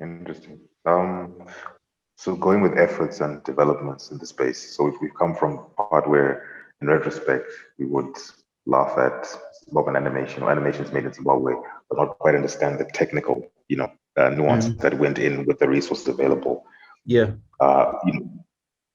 Interesting. So going with efforts and developments in the space. So if we've come from part where, in retrospect, we would laugh at Zimbabwean animation or animations made in Zimbabwe, but not quite understand the technical, nuance Mm. that went in with the resources available. Yeah. You know,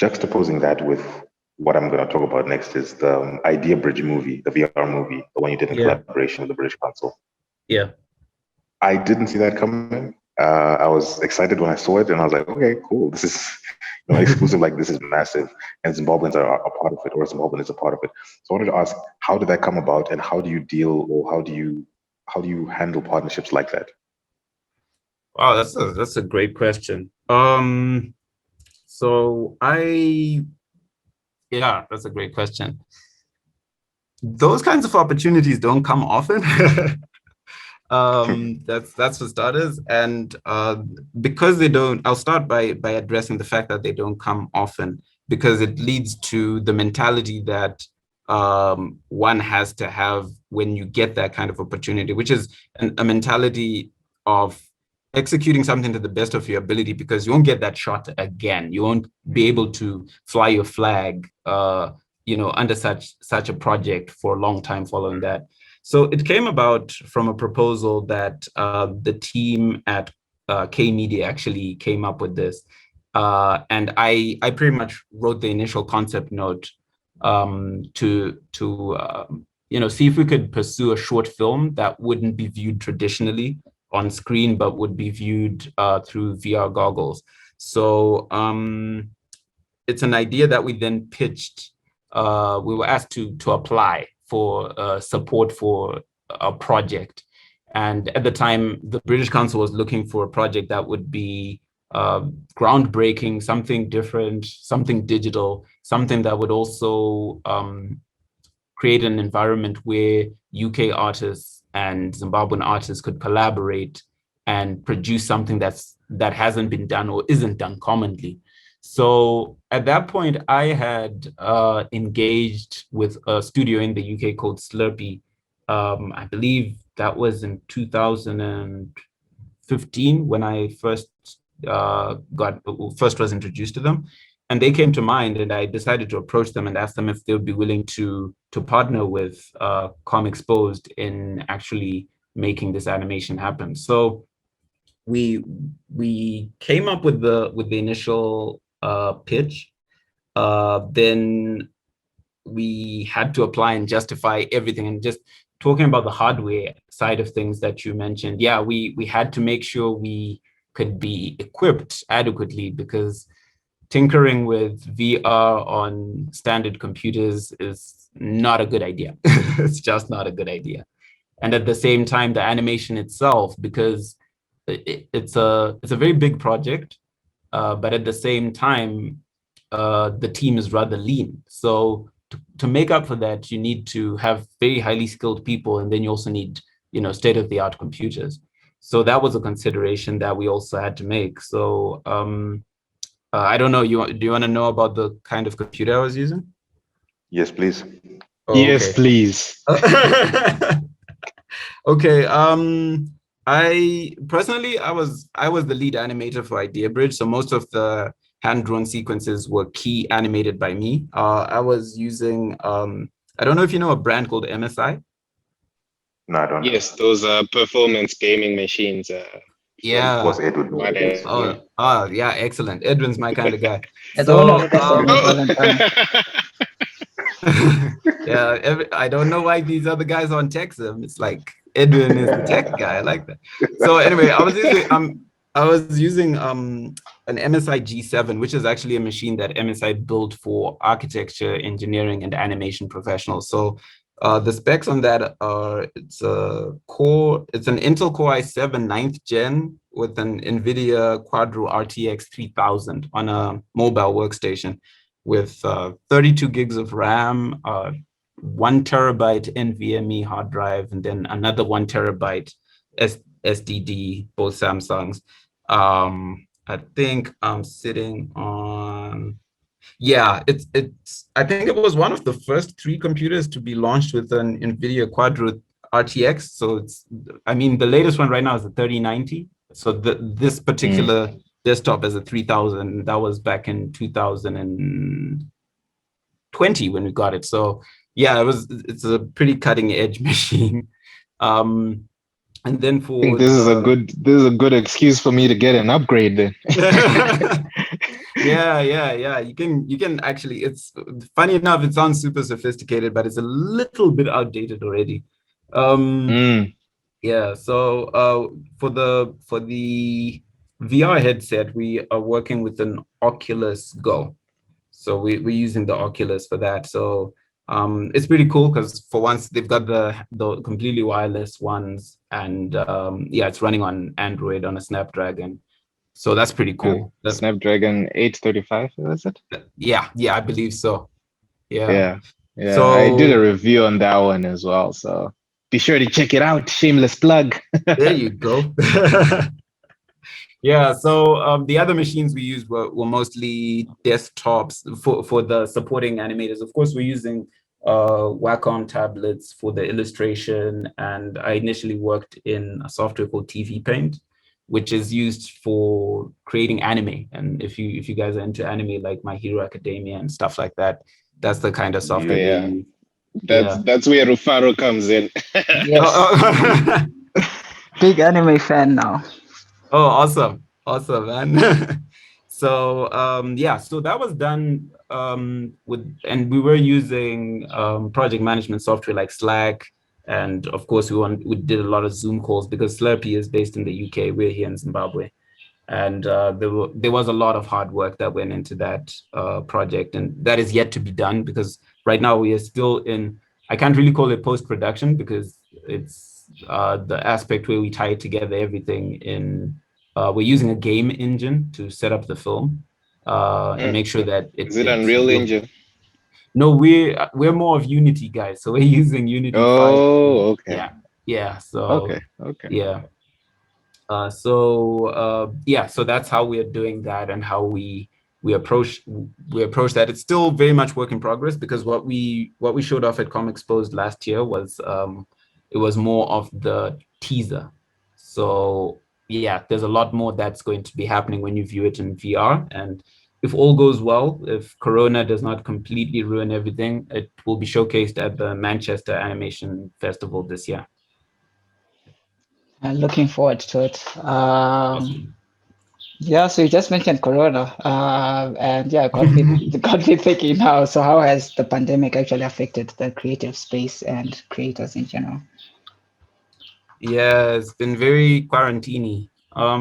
juxtaposing that with what I'm going to talk about next is the Idea Bridge movie, the VR movie, the one you did in Yeah. collaboration with the British Council. Yeah. I didn't see that coming. I was excited when I saw it, and I was like, okay, cool. This is, exclusive like this is massive, and Zimbabweans are a part of it, or Zimbabwean is a part of it. So I wanted to ask, how did that come about, and how do you deal, or how do you handle partnerships like that? Wow, that's a great question. So yeah, that's a great question. Those kinds of opportunities don't come often. That's for starters. And because they don't, I'll start by addressing the fact that they don't come often, because it leads to the mentality that one has to have when you get that kind of opportunity, which is a mentality of executing something to the best of your ability, because you won't get that shot again. You won't be able to fly your flag, under such a project for a long time following that. So it came about from a proposal that the team at K Media actually came up with this. And I pretty much wrote the initial concept note to see if we could pursue a short film that wouldn't be viewed traditionally on screen, but would be viewed through VR goggles. So it's an idea that we then pitched. We were asked to apply for support for a project. And at the time, the British Council was looking for a project that would be groundbreaking, something different, something digital, something that would also create an environment where UK artists and Zimbabwean artists could collaborate and produce something that hasn't been done or isn't done commonly. So at that point, I had engaged with a studio in the UK called Slurpee. I believe that was in 2015 when I first was introduced to them, and they came to mind, and I decided to approach them and ask them if they would be willing to partner with Comexposed in actually making this animation happen. So we came up with the initial pitch. Then we had to apply and justify everything. And just talking about the hardware side of things that you mentioned, yeah, we had to make sure we could be equipped adequately, because tinkering with VR on standard computers is not a good idea. It's just not a good idea. And at the same time, the animation itself, because it's a very big project, but at the same time, the team is rather lean. So to make up for that, you need to have very highly skilled people, and then you also need, state-of-the-art computers. So that was a consideration that we also had to make. So I don't know. Do you want to know about the kind of computer I was using? Yes, please. Oh, Yes, okay. please. Okay. I personally, I was the lead animator for Idea Bridge, so most of the hand-drawn sequences were key animated by me. I was using I don't know if you know a brand called MSI. No, I don't. Yes, those are performance gaming machines. Of Yeah. course, Edward What knows this. Yeah, excellent. Edwin's my kind of guy. Yeah, the one So of the Oh. Valentine. yeah, I don't know why these other guys on text him. It's like Edwin is the tech guy. I like that. So anyway, I was using an MSI G7, which is actually a machine that MSI built for architecture, engineering, and animation professionals. So the specs on that are it's an Intel Core i7 9th gen with an NVIDIA Quadro RTX 3000 on a mobile workstation with 32 gigs of RAM, 1 terabyte NVMe hard drive, and then another 1 terabyte SDD, both Samsungs. I think I'm sitting on, yeah, it's I think it was one of the first 3 computers to be launched with an NVIDIA Quadro RTX. So I mean, the latest one right now is the 3090. So this particular desktop is a 3000. That was back in 2020 when we got it. So yeah, it's a pretty cutting edge machine. And then for I think this is a good excuse for me to get an upgrade then. Yeah. You can actually, it's funny enough, it sounds super sophisticated, but it's a little bit outdated already. Yeah, so for the VR headset, we are working with an Oculus Go. So we're using the Oculus for that. So it's pretty cool because for once they've got the completely wireless ones, and yeah, it's running on Android on a Snapdragon. So that's pretty cool. That's Snapdragon 835, is it? Yeah, I believe so. Yeah. So I did a review on that one as well. So be sure to check it out. Shameless plug. There you go. Yeah, so the other machines we used were mostly desktops for the supporting animators. Of course, we're using Wacom tablets for the illustration, and I initially worked in a software called TV Paint, which is used for creating anime. And if you guys are into anime like My Hero Academia and stuff like that, that's the kind of software they use. That's where Rufaro comes in. Yes. Big anime fan now. Oh, awesome, man. So yeah, so that was done and we were using project management software like Slack, and of course we did a lot of Zoom calls because Slurpee is based in the UK. We're here in Zimbabwe, and there was a lot of hard work that went into that project, and that is yet to be done because right now we are still in, I can't really call it post-production because it's the aspect where we tie together everything in, we're using a game engine to set up the film and make sure that is it Unreal Engine? No, we're more of Unity guys, so we're using Unity 5. Oh, okay. Yeah. So okay. Yeah. So that's how we're doing that and how we approach that. It's still very much work in progress because what we showed off at Comexposed last year was it was more of the teaser. So yeah, there's a lot more that's going to be happening when you view it in VR. And if all goes well, if Corona does not completely ruin everything, it will be showcased at the Manchester Animation Festival this year. I'm looking forward to it. Awesome. Yeah, so you just mentioned Corona, and yeah, got me thinking now. So how has the pandemic actually affected the creative space and creators in general? Yeah, it's been very quarantine-y. A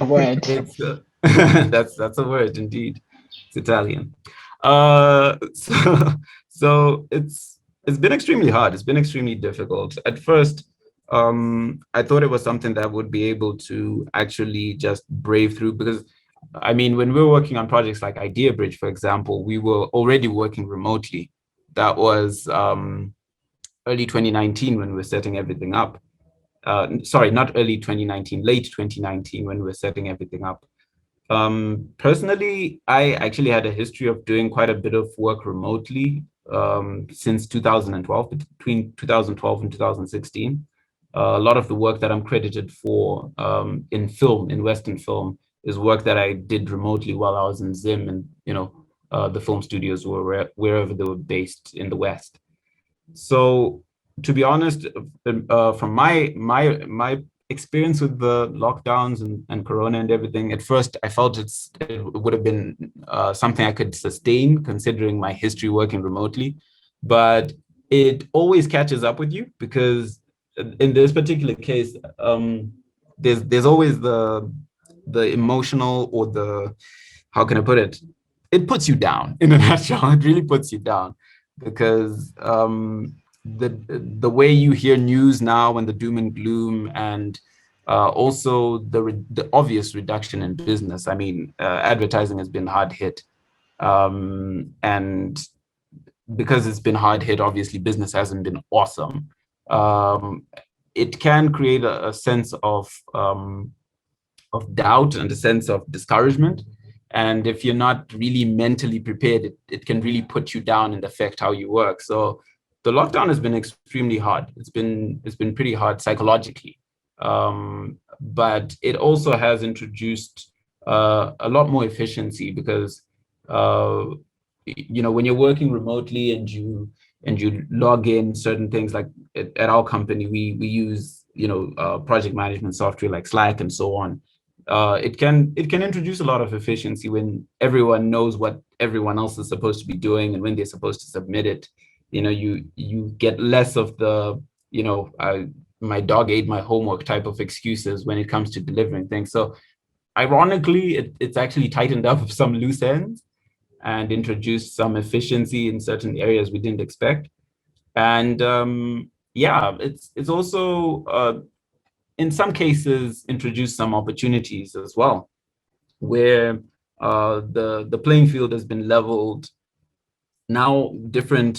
word. It's that's a word indeed. It's Italian. So it's been extremely hard. It's been extremely difficult. At first, I thought it was something that would be able to actually just brave through because, I mean, when we were working on projects like Idea Bridge, for example, we were already working remotely. That was early 2019 when we were setting everything up. Sorry, not early 2019, late 2019 when we were setting everything up. Personally, I actually had a history of doing quite a bit of work remotely since 2012, between 2012 and 2016. A lot of the work that I'm credited for in Western film, is work that I did remotely while I was in Zim and, the film studios were wherever they were based in the West. So to be honest, from my experience with the lockdowns and Corona and everything, at first I felt it would have been something I could sustain considering my history working remotely, but it always catches up with you because in this particular case, there's always the emotional or the, how can I put it? It puts you down in a nutshell. It really puts you down because the way you hear news now and the doom and gloom, and also the obvious reduction in business. I mean, advertising has been hard hit, and because it's been hard hit, obviously business hasn't been awesome. It can create a sense of doubt and a sense of discouragement. And if you're not really mentally prepared, it can really put you down and affect how you work. So the lockdown has been extremely hard. It's been pretty hard psychologically. but it also has introduced a lot more efficiency because when you're working remotely and you log in certain things, like at our company, we use project management software like Slack and so on. It can introduce a lot of efficiency when everyone knows what everyone else is supposed to be doing and when they're supposed to submit it. You get less of the my dog ate my homework type of excuses when it comes to delivering things. So ironically, it's actually tightened up some loose ends and introduced some efficiency in certain areas we didn't expect. And it's also in some cases introduced some opportunities as well, where the playing field has been leveled. Now different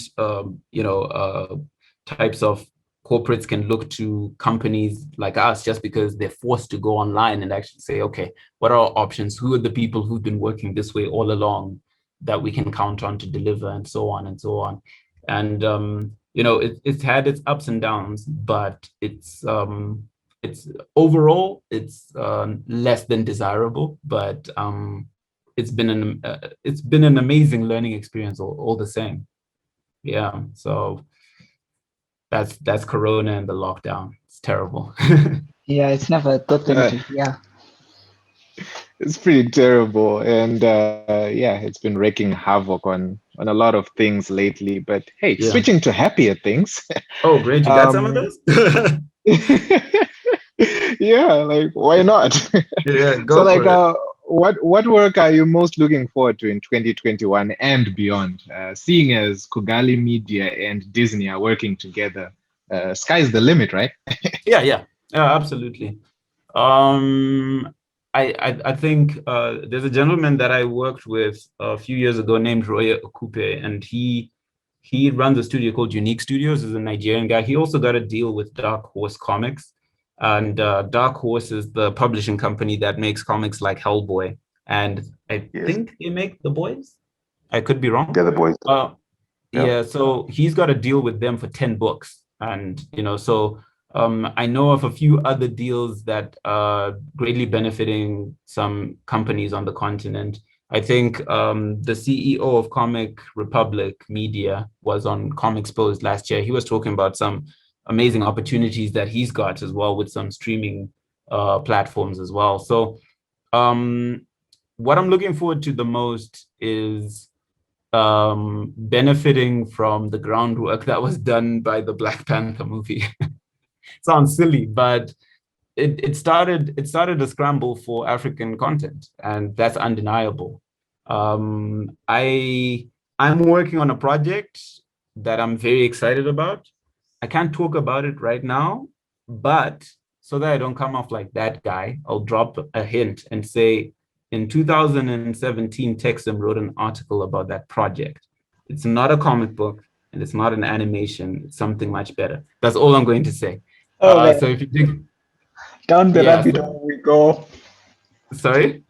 types of corporates can look to companies like us just because they're forced to go online and actually say, okay, what are our options? Who are the people who've been working this way all along that we can count on to deliver, and so on and so on. And it's had its ups and downs, but it's overall less than desirable, but it's been an amazing learning experience all the same. Yeah, so that's Corona and the lockdown. It's terrible. Yeah, it's never a good thing to hear. It's pretty terrible, and it's been wreaking havoc on a lot of things lately. But hey, switching to happier things. Oh, great! You got some of those? Yeah, like why not? Yeah, go so like, for it. what work are you most looking forward to in 2021 and beyond? Seeing as Kugali Media and Disney are working together, sky's the limit, right? Yeah, absolutely. I think there's a gentleman that I worked with a few years ago named Roy Okupe, and he runs a studio called Unique Studios. He's a Nigerian guy. He also got a deal with Dark Horse Comics, and Dark Horse is the publishing company that makes comics like Hellboy, and I think they make The Boys. I could be wrong. Yeah, The Boys. Yeah, so he's got a deal with them for 10 books, and so. I know of a few other deals that are greatly benefiting some companies on the continent. I think the CEO of Comic Republic Media was on Comexposed last year. He was talking about some amazing opportunities that he's got as well with some streaming platforms as well. So what I'm looking forward to the most is benefiting from the groundwork that was done by the Black Panther movie. Sounds silly, but it started a scramble for African content, and that's undeniable. I'm working on a project that I'm very excited about. I can't talk about it right now, but so that I don't come off like that guy, I'll drop a hint and say in 2017, Texim wrote an article about that project. It's not a comic book and it's not an animation. It's something much better. That's all I'm going to say. So if you think down the rabbit hole we go. Sorry?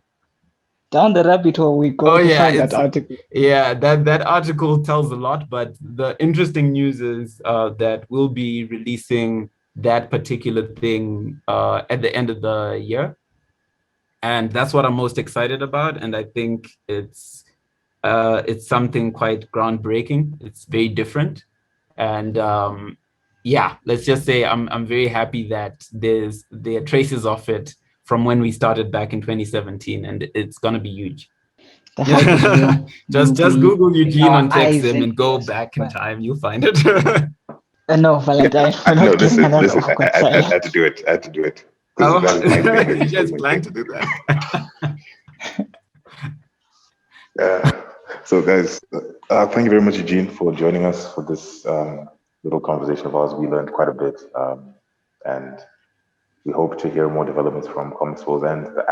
Down the rabbit hole we go to find that article. Yeah, that article tells a lot, but the interesting news is that we'll be releasing that particular thing at the end of the year. And that's what I'm most excited about. And I think it's something quite groundbreaking. It's very different. And let's just say I'm very happy that there are traces of it from when we started back in 2017, and it's gonna be huge. Just Google Eugene on Techsim and go back in time. You'll find it. No, Valentine. Listen, I had to do it. Oh, you guys plan to do that? So guys, thank you very much, Eugene, for joining us for this little conversation of ours. We learned quite a bit, and we hope to hear more developments from Comexposed and the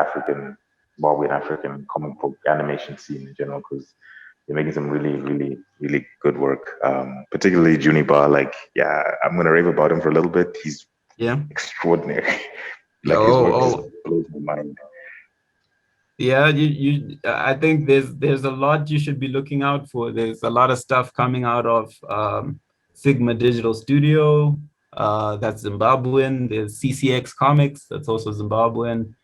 Zimbabwean and African comic book animation scene in general, because they're making some really, really, really good work. Particularly Juniper, I'm gonna rave about him for a little bit. He's extraordinary. His work just blows my mind. Yeah, I think there's a lot you should be looking out for. There's a lot of stuff coming out of Sigma Digital Studio. That's Zimbabwean. There's CCX Comics. That's also Zimbabwean.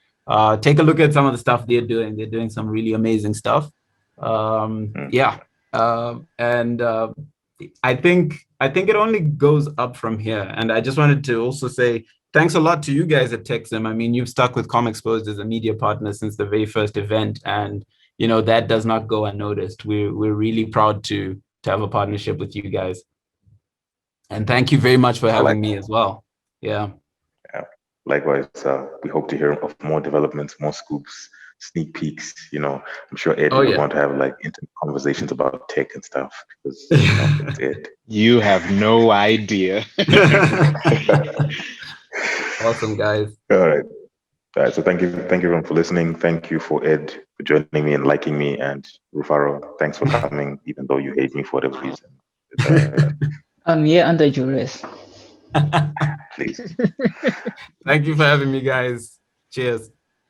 Take a look at some of the stuff they're doing. They're doing some really amazing stuff. Yeah. And I think it only goes up from here. And I just wanted to also say thanks a lot to you guys at TechZim. I mean, you've stuck with Comexposed as a media partner since the very first event, and that does not go unnoticed. We're really proud to have a partnership with you guys. And thank you very much for having me as well. Yeah. Likewise, we hope to hear of more developments, more scoops, sneak peeks. I'm sure Ed would want to have intimate conversations about tech and stuff, because it's Ed. You have no idea. Awesome, guys. All right. So thank you everyone for listening. Thank you for Ed for joining me and liking me, and Rufaro, thanks for coming, even though you hate me for whatever reason. I'm here under duress. Please. Thank you for having me, guys. Cheers.